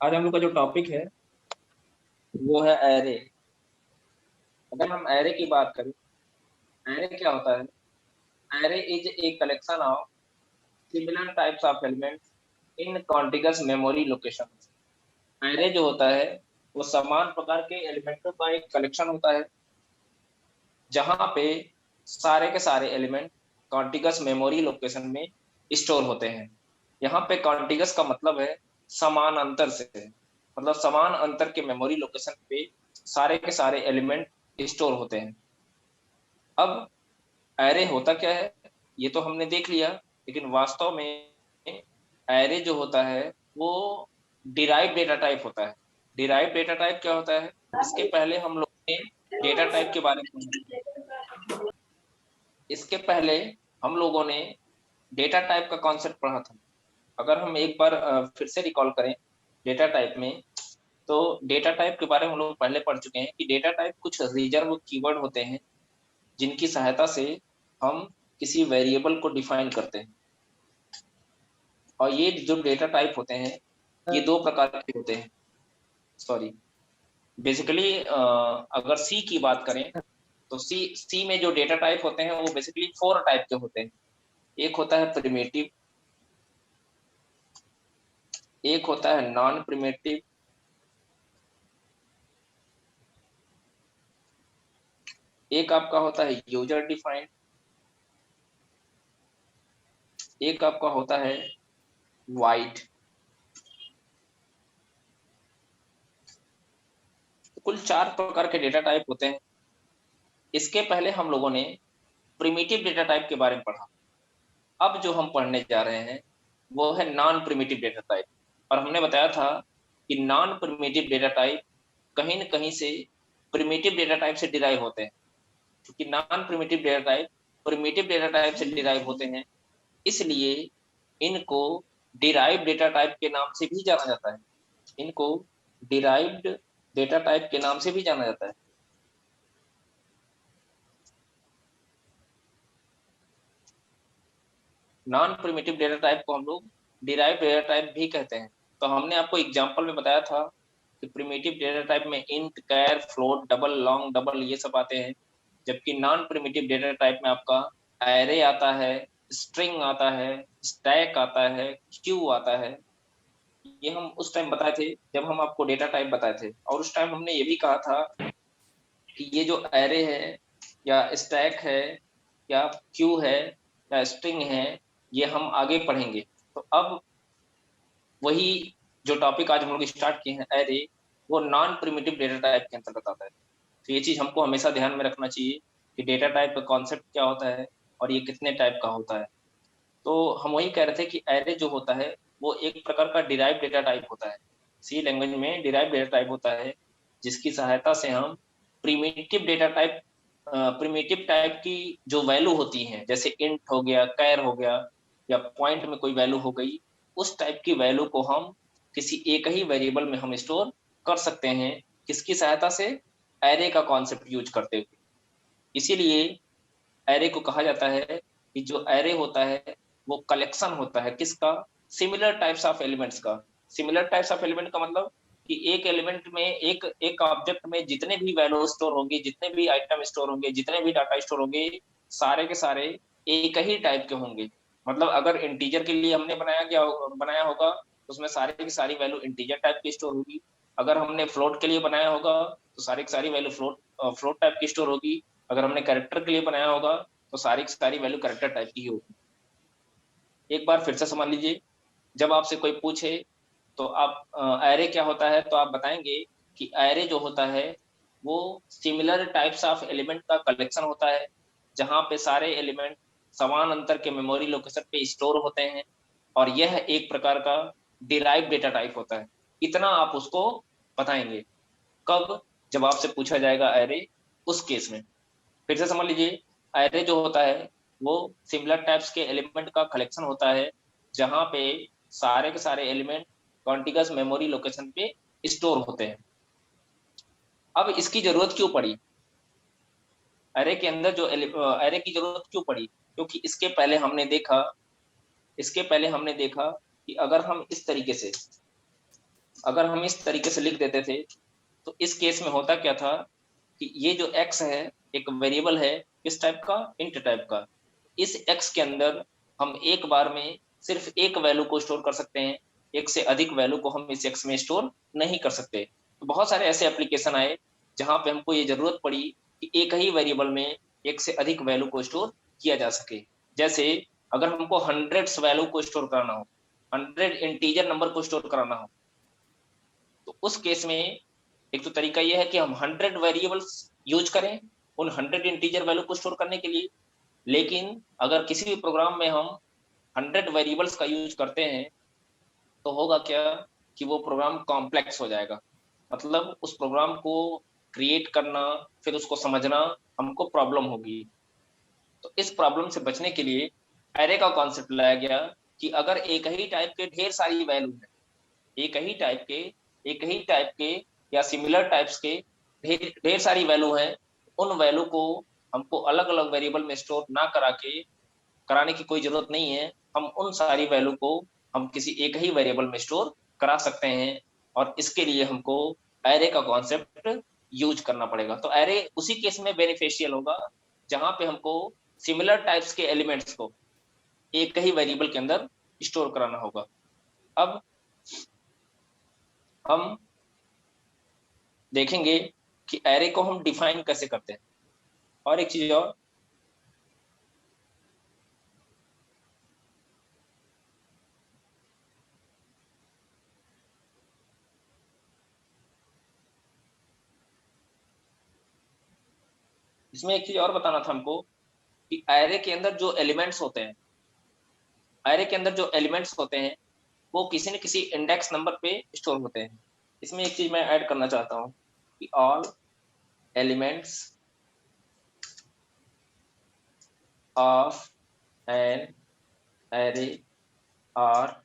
आज हम लोग का जो टॉपिक है वो है एरे। अगर हम एरे की बात करें, एरे क्या होता है? Array is a collection of similar types of elements in contiguous memory location. Array जो होता है वो समान प्रकार के एलिमेंटों का एक कलेक्शन होता है जहां पे सारे के सारे एलिमेंट कॉन्टिगस मेमोरी लोकेशन में स्टोर होते हैं। यहाँ पे कॉन्टिगस का मतलब है समान अंतर से, मतलब समान अंतर के मेमोरी लोकेशन पे सारे के सारे एलिमेंट स्टोर होते हैं। अब एरे होता क्या है ये तो हमने देख लिया, लेकिन वास्तव में एरे जो होता है वो डिराइव डेटा टाइप होता है। डिराइव डेटा टाइप क्या होता है? इसके पहले हम लोग ने डेटा टाइप के बारे में इसके पहले हम लोगों ने डेटा टाइप का कॉन्सेप्ट पढ़ा था। अगर हम एक बार फिर से रिकॉल करें डेटा टाइप में, तो डेटा टाइप के बारे में हम लोग पहले पढ़ चुके हैं कि डेटा टाइप कुछ रिजर्व कीवर्ड होते हैं जिनकी सहायता से हम किसी वेरिएबल को डिफाइन करते हैं। और ये जो डेटा टाइप होते हैं ये दो प्रकार के होते हैं। सॉरी, बेसिकली अगर सी की बात करें तो सी में जो डेटा टाइप होते हैं वो बेसिकली फोर टाइप के होते हैं। एक होता है प्रिमिटिव, एक होता है नॉन प्रिमिटिव, एक आपका होता है यूजर डिफाइंड, एक आपका होता है वाइड। कुल चार प्रकार के डेटा टाइप होते हैं। इसके पहले हम लोगों ने प्रिमिटिव डेटा टाइप के बारे में पढ़ा। अब जो हम पढ़ने जा रहे हैं वो है नॉन प्रिमिटिव डेटा टाइप। और हमने बताया था कि नॉन प्रिमिटिव डेटा टाइप कहीं न कहीं से प्रिमिटिव डेटा टाइप से डिराइव होते हैं। क्योंकि non primitive data type primitive data type से डिराइव होते हैं, इसलिए इनको डिराइव्ड डेटा टाइप के नाम से भी जाना जाता है। इनको डिराइव्ड डेटा टाइप के नाम से भी जाना जाता है। नॉन प्रिमिटिव डेटा टाइप को हम लोग डिराइव्ड डेटा टाइप भी कहते हैं। तो हमने आपको एग्जांपल में बताया था कि प्रिमिटिव डेटा टाइप में इंट, कैर, फ्लोट, डबल, लॉन्ग, डबल ये सब आते हैं। जबकि नॉन प्रिमिटिव डेटा टाइप में आपका एरे आता है, स्ट्रिंग आता है, स्टैक आता है, क्यू आता है। ये हम उस टाइम बताए थे जब हम आपको डेटा टाइप बताए थे। और उस टाइम हमने ये भी कहा था कि ये जो एरे है या स्टैक है या क्यू है या स्ट्रिंग है ये हम आगे पढ़ेंगे। तो अब वही जो टॉपिक आज हम लोग स्टार्ट किए हैं एरे, वो नॉन प्रिमिटिव डेटा टाइप के अंतर्गत आता है। तो ये चीज हमको हमेशा ध्यान में रखना चाहिए कि डेटा टाइप का कॉन्सेप्ट क्या होता है और ये कितने टाइप का होता है। तो हम वही कह रहे थे कि एरे जो होता है वो एक प्रकार का डिराइव डेटा टाइप होता है। सी लैंग्वेज में डिराइव डेटा टाइप होता है जिसकी सहायता से हम primitive data type primitive type की जो वैल्यू होती है, जैसे इंट हो गया, कैर हो गया या पॉइंट में कोई वैल्यू हो गई, उस टाइप की वैल्यू को हम किसी एक ही वेरिएबल में हम स्टोर कर सकते हैं। किसकी सहायता से? एरे का कॉन्सेप्ट यूज करते हुए। इसीलिए एरे को कहा जाता है कि जो एरे होता है वो कलेक्शन होता है किसका? सिमिलर टाइप्स ऑफ एलिमेंट्स का। सिमिलर टाइप्स ऑफ एलिमेंट का मतलब कि एक एलिमेंट में एक एक ऑब्जेक्ट में जितने भी वैल्यू स्टोर होंगे, जितने भी आइटम स्टोर होंगे, जितने भी डाटा स्टोर होंगे, सारे के सारे एक ही टाइप के होंगे। मतलब अगर इंटीजर के लिए हमने बनाया होगा तो उसमें सारी की सारी वैल्यू इंटीजर टाइप की स्टोर होगी। अगर हमने फ्लोट के लिए बनाया होगा तो सारी की सारी वैल्यू फ्लोट टाइप की स्टोर होगी। अगर हमने कैरेक्टर के लिए बनाया होगा तो सारी की सारी वैल्यू कैरेक्टर टाइप की ही होगी। एक बार फिर से समझ लीजिए, जब आपसे कोई पूछे तो आप एरे क्या होता है तो आप बताएंगे कि एरे जो होता है वो सिमिलर टाइप्स ऑफ एलिमेंट का कलेक्शन होता है जहां पे सारे एलिमेंट समान अंतर के मेमोरी लोकेशन पे स्टोर होते हैं। और यह एक प्रकार का डिराइव डेटा टाइप होता है। इतना आप उसको बताएंगे। कब? जब आपसे पूछा जाएगा एरे, उस केस में। फिर से समझ लीजिए, एरे जो होता है वो सिमिलर टाइप्स के एलिमेंट का कलेक्शन होता है जहां पे सारे के सारे एलिमेंट कॉन्टिगस मेमोरी लोकेशन पे स्टोर होते हैं। अब इसकी जरूरत क्यों पड़ी? एरे के अंदर जो एरे की जरूरत क्यों पड़ी? क्योंकि इसके पहले हमने देखा कि अगर हम इस तरीके से अगर हम इस तरीके से लिख देते थे तो इस केस में होता क्या था कि ये जो x है एक वेरिएबल है, किस टाइप का, इंट टाइप का। इस x के अंदर हम एक बार में सिर्फ एक वैल्यू को स्टोर कर सकते हैं, एक से अधिक वैल्यू को हम इस x में स्टोर नहीं कर सकते। तो बहुत सारे ऐसे एप्लीकेशन आए जहां पे हमको ये जरूरत पड़ी कि एक ही वेरिएबल में एक से अधिक वैल्यू को स्टोर किया जा सके। जैसे अगर हमको हंड्रेड्स वैल्यू को स्टोर कराना हो, 100 इंटीजर नंबर को स्टोर कराना हो, तो उस केस में एक तो तरीका ये है कि हम 100 वेरिएबल्स यूज करें उन 100 इंटीजर वैल्यू को स्टोर करने के लिए। लेकिन अगर किसी भी प्रोग्राम में हम 100 वेरिएबल्स का यूज करते हैं तो होगा क्या कि वो प्रोग्राम कॉम्प्लेक्स हो जाएगा। मतलब उस प्रोग्राम को क्रिएट करना, फिर उसको समझना हमको प्रॉब्लम होगी। तो इस प्रॉब्लम से बचने के लिए एरे का कॉन्सेप्ट लाया गया कि अगर एक ही टाइप के ढेर सारी वैल्यू है, एक ही टाइप के एक ही टाइप के या सिमिलर टाइप्स के ढेर ढेर सारी वैल्यू है, उन वैल्यू को हमको अलग अलग वेरिएबल में स्टोर ना कराने की कोई जरूरत नहीं है। हम उन सारी वैल्यू को हम किसी एक ही वेरिएबल में स्टोर करा सकते हैं, और इसके लिए हमको एरे का कॉन्सेप्ट यूज करना पड़ेगा। तो एरे उसी केस में बेनिफिशियल होगा जहां पे हमको सिमिलर टाइप्स के एलिमेंट्स को एक ही वेरिएबल के अंदर स्टोर कराना होगा। अब हम देखेंगे कि एरे को हम डिफाइन कैसे करते हैं। और एक चीज और, इसमें एक चीज और बताना था हमको कि एरे के अंदर जो एलिमेंट्स होते हैं, एरे के अंदर जो एलिमेंट्स होते हैं वो किसी न किसी इंडेक्स नंबर पे स्टोर होते हैं। इसमें एक चीज मैं ऐड करना चाहता हूँ कि all elements of an array are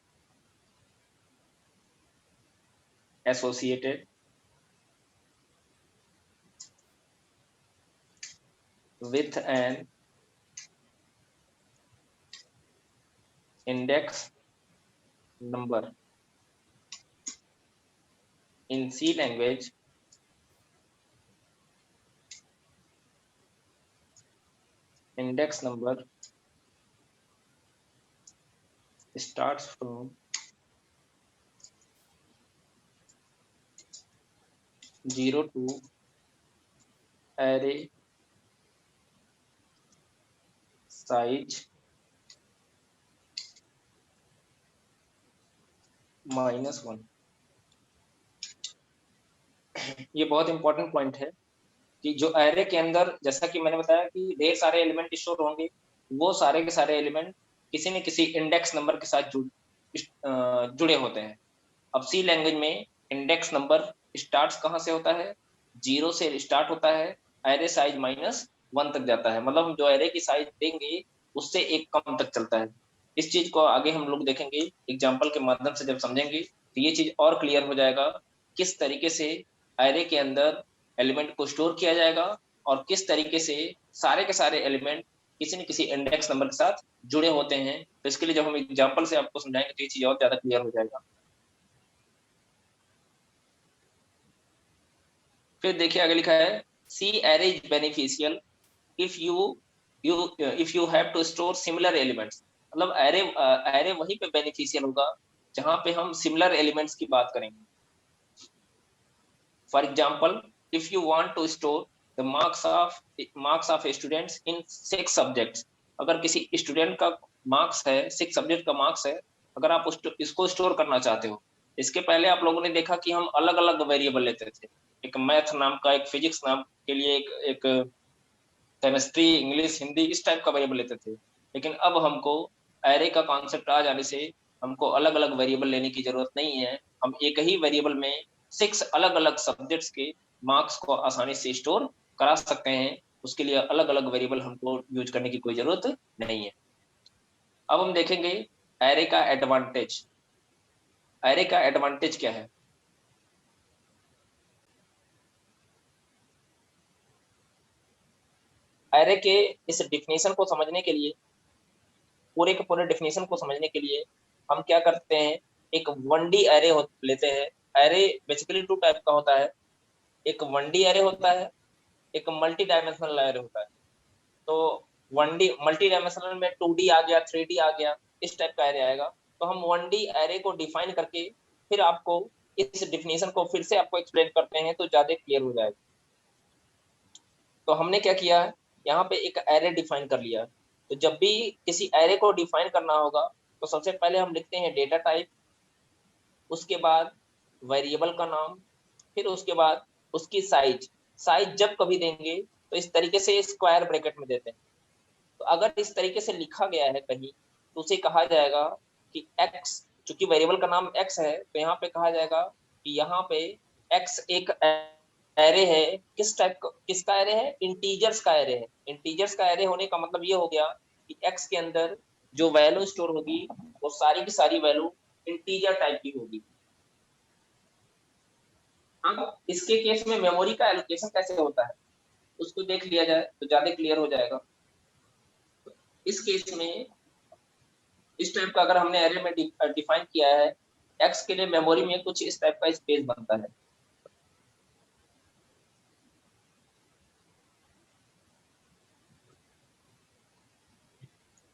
associated with an index number. In C language, index number starts from 0 to array size -1। ये बहुत इंपॉर्टेंट पॉइंट है कि जो एरे के अंदर, जैसा कि मैंने बताया कि ढेर सारे एलिमेंट स्टोर होंगे, वो सारे के सारे एलिमेंट किसी न किसी इंडेक्स नंबर के साथ जुड़े होते हैं। अब सी लैंग्वेज में इंडेक्स नंबर स्टार्ट कहाँ से होता है, 0 से स्टार्ट होता है, एरे साइज -1 तक जाता है। मतलब हम जो एरे की साइज देंगे उससे एक कम तक चलता है। इस चीज को आगे हम लोग देखेंगे एग्जाम्पल के माध्यम से, जब समझेंगे तो ये चीज और क्लियर हो जाएगा किस तरीके से एरे के अंदर एलिमेंट को स्टोर किया जाएगा और किस तरीके से सारे के सारे एलिमेंट किसी न किसी इंडेक्स नंबर के साथ जुड़े होते हैं। तो इसके लिए जब हम एग्जाम्पल से आपको समझाएंगे तो ये चीज और ज्यादा क्लियर हो जाएगा। फिर देखिए आगे लिखा है C array is beneficial if you have to store similar elements. मतलब एरे एरे वहीं पे बेनिफिशियल होगा जहां पे हम सिमिलर एलिमेंट्स की बात करेंगे। For example, if you want to store the marks of students in 6 subjects. अगर किसी स्टूडेंट का मार्क्स है, 6 सब्जेक्ट का मार्क्स है, अगर आप इसको स्टोर करना चाहते हो, इसके पहले आप लोगों ने देखा कि हम अलग अलग वेरिएबल लेते थे। एक मैथ नाम का, एक फिजिक्स नाम के लिए, एक केमिस्ट्री, इंग्लिश, हिंदी, इस टाइप का वेरिएबल लेते थे। लेकिन अब हमको एरे का कॉन्सेप्ट आ जाने से हमको अलग अलग वेरिएबल लेने की जरूरत नहीं है। हम एक ही वेरिएबल में 6 अलग अलग सब्जेक्ट्स के मार्क्स को आसानी से स्टोर करा सकते हैं। उसके लिए अलग अलग वेरिएबल हमको यूज करने की कोई जरूरत नहीं है। अब हम देखेंगे एरे का एडवांटेज। एरे का एडवांटेज क्या है? एरे के इस डिफिनेशन को समझने के लिए, पूरे के पूरे डिफिनेशन को समझने के लिए हम क्या करते हैं, एक 1D एरे लेते हैं एरे बेसिकली टू टाइप का होता है, एक 1D एरे होता है, एक मल्टी डायमेंशनल एरे होता है। तो 1D मल्टी डायमेंशनल में 2D आ गया, 3D आ गया, इस टाइप का एरे आएगा। तो हम 1D एरे को डिफाइन करके फिर आपको इस डिफिनेशन को फिर से आपको एक्सप्लेन करते हैं तो ज्यादा क्लियर हो जाएगा। तो हमने क्या किया, यहाँ पे एक एरे डिफाइन कर लिया। तो जब भी किसी एरे को डिफाइन करना होगा तो सबसे पहले हम लिखते हैं डेटा टाइप, उसके बाद वेरिएबल का नाम, फिर उसके बाद उसकी साइज। साइज जब कभी देंगे तो इस तरीके से स्क्वायर ब्रैकेट में देते हैं। तो अगर इस तरीके से लिखा गया है कहीं तो उसे कहा जाएगा कि x, चूंकि वेरिएबल का नाम x है तो यहाँ पे कहा जाएगा कि यहाँ पे x एक एरे है। किस टाइप का, किसका एरे है, इंटीजर्स का एरे है। इंटीजर्स का एरे होने का मतलब ये हो गया कि x के अंदर जो वैल्यू स्टोर होगी वो सारी की सारी वैल्यू इंटीजर टाइप की होगी। अब इसके केस में मेमोरी का एलोकेशन कैसे होता है उसको देख लिया जाए तो ज्यादा क्लियर हो जाएगा। इस केस में इस टाइप का अगर हमने एरे में डिफाइन किया है, एक्स के लिए मेमोरी में कुछ इस टाइप का स्पेस बनता है।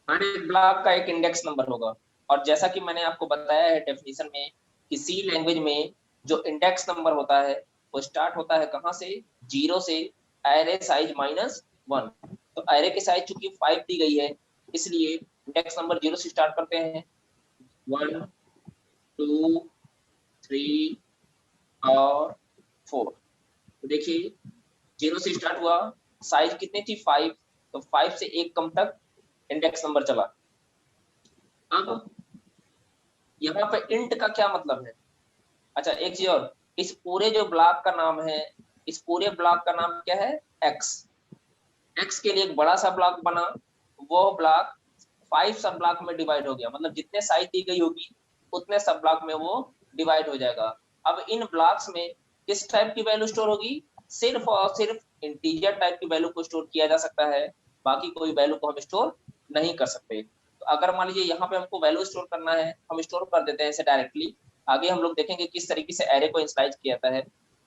हर एक ब्लॉक का एक इंडेक्स नंबर होगा। और जैसा कि मैंने आपको बताया है डेफिनेशन में कि सी लैंग्वेज में जो इंडेक्स नंबर होता है वो स्टार्ट होता है कहाँ से, 0 से, एरे साइज -1। तो एरे की साइज चूंकि 5 दी गई है इसलिए इंडेक्स नंबर 0 से स्टार्ट करते हैं, 1 2 3 और 4। तो देखिए 0 से स्टार्ट हुआ, साइज कितनी थी 5, तो 5 से एक कम तक इंडेक्स नंबर चला। अब यहाँ पे इंट का क्या मतलब है, अच्छा एक चीज और, इस पूरे जो ब्लॉक का नाम है, इस पूरे ब्लॉक का नाम क्या है, एक्स। एक्स के लिए एक बड़ा सा ब्लॉक बना, वो ब्लॉक 5 सब ब्लॉक में डिवाइड हो गया, मतलब जितने साइज दी गई होगी उतने सब ब्लॉक में वो डिवाइड हो जाएगा। अब इन ब्लॉक्स में किस टाइप की वैल्यू स्टोर होगी, सिर्फ और सिर्फ इंटीजर टाइप की वैल्यू को स्टोर किया जा सकता है, बाकी कोई वैल्यू को हम स्टोर नहीं कर सकते। तो अगर मान लीजिए यहाँ पे हमको वैल्यू स्टोर करना है, हम स्टोर कर देते हैं इसे डायरेक्टली। आगे हम लोग देखेंगे किस तरीके से एरे को इनिशियलाइज किया जाता है।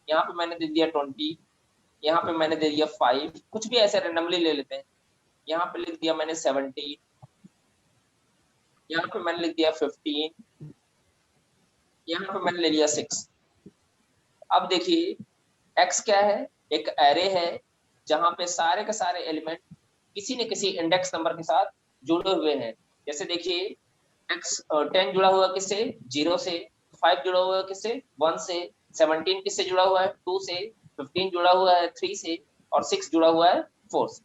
यहाँ पे मैंने दे दिया 20, यहाँ पे मैंने दे दिया 5, कुछ भी ऐसे रेंडमली ले लेते हैं। यहाँ पे लिख दिया मैंने 17, यहाँ पे मैंने लिख दिया 15, यहाँ पे मैंने ले लिया 6। अब देखिए x क्या है, एक एरे है जहां पे सारे के सारे एलिमेंट किसी न किसी इंडेक्स नंबर के साथ जुड़े हुए हैं। जैसे देखिए x 10 जुड़ा हुआ किससे, 0 से, 5 जुड़ा हुआ है किससे, 1 से, 17 किससे जुड़ा हुआ है, 2 से, 15 जुड़ा हुआ है 3 से, और 6 जुड़ा हुआ है 4 से।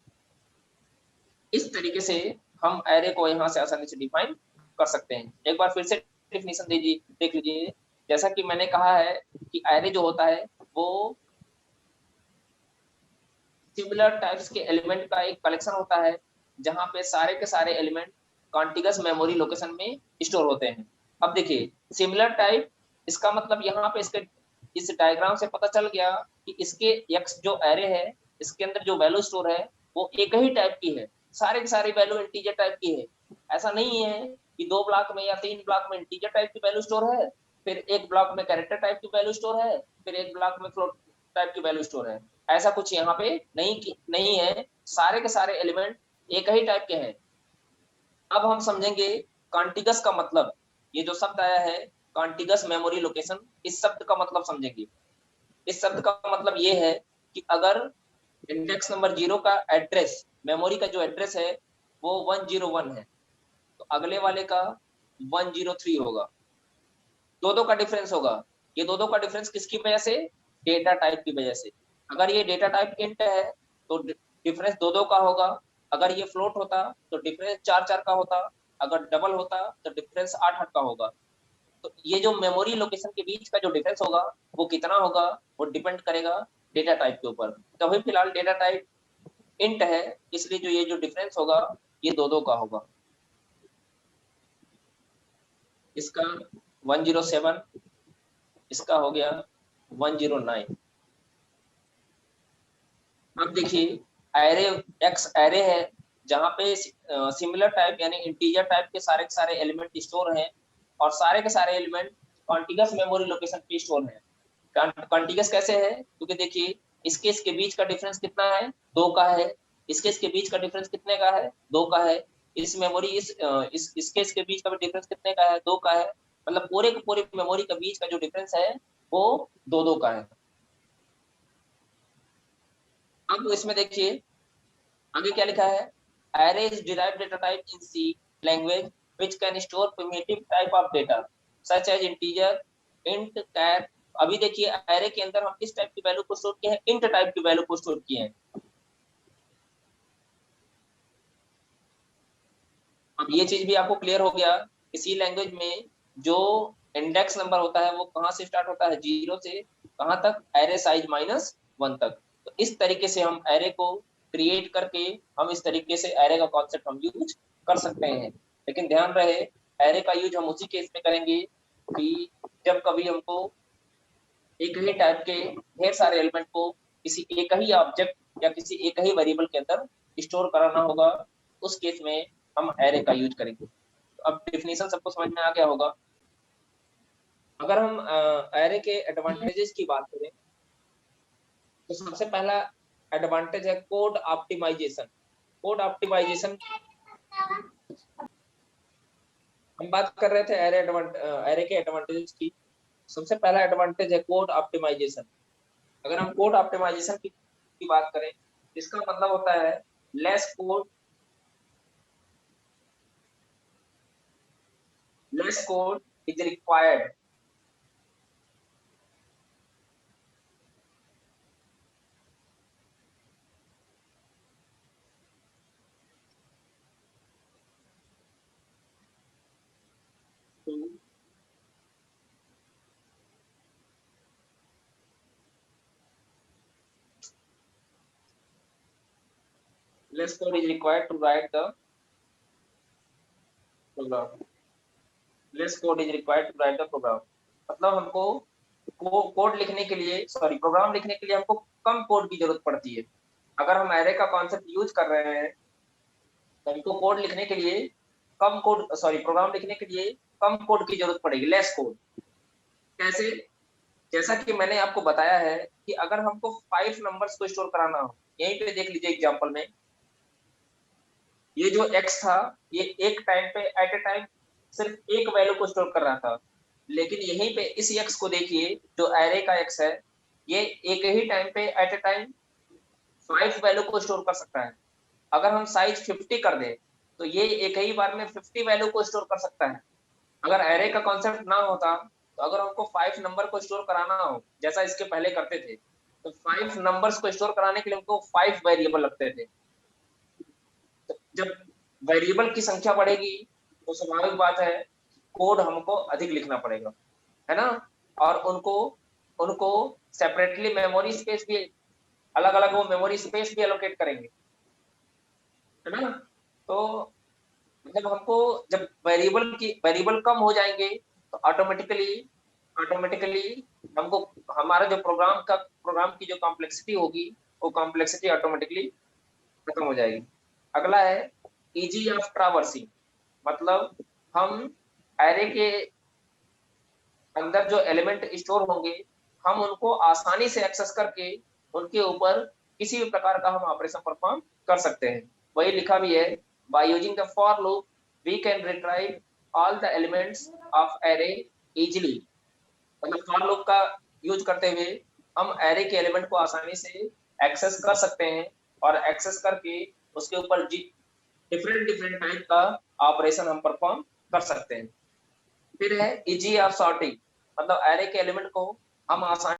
इस तरीके से हम एरे को यहाँ से आसानी से डिफाइन कर सकते हैं। एक बार फिर से डेफिनेशन दीजिए, देख लीजिए। जैसा कि मैंने कहा है कि एरे जो होता है वो सिमिलर टाइप्स के एलिमेंट का एक कलेक्शन होता है जहां पे सारे के सारे एलिमेंट कॉन्टिगस मेमोरी लोकेशन में स्टोर होते हैं। अब देखिए सिमिलर टाइप, इसका मतलब यहाँ पे इसके इस डायग्राम से पता चल गया कि इसके एक्स जो एरे है इसके अंदर जो वैल्यू स्टोर है वो एक ही टाइप की है, सारे के सारे वैल्यू इंटीजर टाइप की है। ऐसा नहीं है कि 2 ब्लॉक में या 3 ब्लॉक में इंटीजर टाइप की वैल्यू स्टोर है, फिर एक ब्लॉक में कैरेक्टर टाइप की वैल्यू स्टोर है, फिर एक ब्लॉक में फ्लोट टाइप की वैल्यू स्टोर है। ऐसा कुछ यहाँ पे नहीं है, सारे के सारे एलिमेंट एक ही टाइप के हैं। अब हम समझेंगे कॉन्टिगस का मतलब। ये जो शब्द आया है कॉन्टिगस मेमोरी लोकेशन, इस शब्द का मतलब समझेंगे। इस शब्द का मतलब ये है कि अगर इंडेक्स नंबर 0 का एड्रेस, मेमोरी का जो एड्रेस है वो 101 है तो अगले वाले का 103 होगा। दो का डिफरेंस होगा। ये दो का डिफरेंस किसकी वजह से, डेटा टाइप की वजह से। अगर ये डेटा टाइप इंट है तो डिफरेंस दो का होगा, अगर ये फ्लोट होता तो डिफरेंस 4 का होता, अगर डबल होता तो डिफरेंस 8 का होगा। तो ये जो मेमोरी लोकेशन के बीच का जो डिफरेंस होगा वो कितना होगा, वो डिपेंड करेगा डेटा टाइप के ऊपर। तो अभी फिलहाल डेटा टाइप इंट है इसलिए जो ये जो डिफरेंस होगा ये दो का होगा। इसका 107, इसका हो गया 109। अब देखिए एरे एक्स एरे है जहां पे सिमिलर टाइप यानी इंटीजर टाइप के सारे एलिमेंट स्टोर हैं और सारे के सारे एलिमेंट कॉन्टिगस मेमोरी लोकेशन पे स्टोर है। कॉन्टिगस कैसे है? क्योंकि देखिए इसके इसके बीच का डिफरेंस कितना है, 2 का है। इसके इसके बीच का डिफरेंस कितने का है, 2 का है। इस मेमोरी इस इसके इसके बीच का डिफरेंस कितने का है, 2 का है। मतलब पूरे के पूरे मेमोरी के बीच का जो डिफरेंस है वो 2-2 का है। अब इसमें देखिए आगे क्या लिखा है, array is derived data type in C language which can store primitive type of data such as integer, int, char। अभी देखिए array के अंदर हम किस टाइप की वैल्यू को स्टोर किए हैं, int टाइप की वैल्यू को स्टोर किए हैं। अब ये चीज भी आपको क्लियर हो गया कि सी लैंग्वेज में जो इंडेक्स नंबर होता है वो कहाँ से स्टार्ट होता है, 0 से कहाँ तक, एरे साइज -1 तक। तो इस तरीके से हम एरे को क्रिएट करके हम इस तरीके से एरे का कॉन्सेप्ट हम यूज कर सकते हैं। लेकिन ध्यान रहे एरे का यूज हम उसी केस में करेंगे कि जब कभी हमको एक ही टाइप के ढेर सारे एलिमेंट को किसी एक ही ऑब्जेक्ट या किसी एक ही वेरिएबल के अंदर स्टोर कराना होगा, उस केस में हम एरे का यूज करेंगे। तो अब डेफिनेशन सबको समझ में आ गया होगा। अगर हम एरे के एडवांटेजेस की बात करें तो सबसे पहला एडवांटेज है कोड ऑप्टिमाइजेशन। कोड ऑप्टिमाइजेशन हम बात कर रहे थे एरे के एडवांटेजेस की। सबसे पहला एडवांटेज है कोड ऑप्टिमाइजेशन। अगर हम कोड ऑप्टिमाइजेशन की बात करें, इसका मतलब होता है less code is required to less code is required to write the program। Less code is required to write the program. मतलब हमको कोड लिखने के लिए प्रोग्राम लिखने के लिए हमको कम कोड की जरूरत पड़ती है। अगर हम एरे का कॉन्सेप्ट यूज कर रहे हैं तो हमको कोड लिखने के लिए प्रोग्राम लिखने के लिए कम कोड की जरूरत पड़ेगी, लेस कोड। कैसे? जैसा कि मैंने आपको बताया है कि अगर हमको 5 नंबर्स को स्टोर कराना हो, यहीं पे देख लीजिए एग्जांपल में, ये जो x था ये एक टाइम पे एट ए टाइम सिर्फ एक वैल्यू को स्टोर कर रहा था। लेकिन यहीं पे इस x को देखिए जो एरे का x है, ये एक ही टाइम पे एट ए टाइम 5 वैल्यू को स्टोर कर सकता है। अगर हम साइज 50 कर दें तो ये एक ही बार में 50 वैल्यू को स्टोर कर सकता है। अगर एरे का कॉन्सेप्ट ना होता तो अगर हमको 5 नंबर को स्टोर कराना हो जैसा इसके पहले करते थे, तो 5 नंबर्स को स्टोर कराने के लिए हमको 5 वेरिएबल लगते थे। जब वेरिएबल की संख्या बढ़ेगी तो स्वाभाविक बात है कोड हमको अधिक लिखना पड़ेगा, है ना। और उनको उनको सेपरेटली मेमोरी स्पेस भी अलग अलग वो मेमोरी स्पेस भी एलोकेट करेंगे, है ना। तो जब हमको जब वेरिएबल कम हो जाएंगे तो ऑटोमेटिकली हमको हमारा जो प्रोग्राम की जो कॉम्प्लेक्सिटी होगी वो कॉम्प्लेक्सिटी ऑटोमेटिकली खत्म हो जाएगी। अगला है इजी ऑफ ट्रावर्सिंग। मतलब हम एरे के अंदर जो एलिमेंट स्टोर होंगे हम उनको आसानी से एक्सेस करके उनके ऊपर किसी भी प्रकार का हम ऑपरेशन परफॉर्म कर सकते हैं। वही लिखा भी है, by using the for loop we can retrieve all the elements of array easily. मतलब फॉर लूप का यूज करते हुए हम एरे के एलिमेंट को आसानी से एक्सेस कर सकते हैं और एक्सेस करके उसके ऊपर डिफरेंट डिफरेंट टाइप का ऑपरेशन हम परफॉर्म कर सकते हैं। फिर है इजी ऑफ सॉर्टिंग। मतलब एरे के एलिमेंट को हम आसानी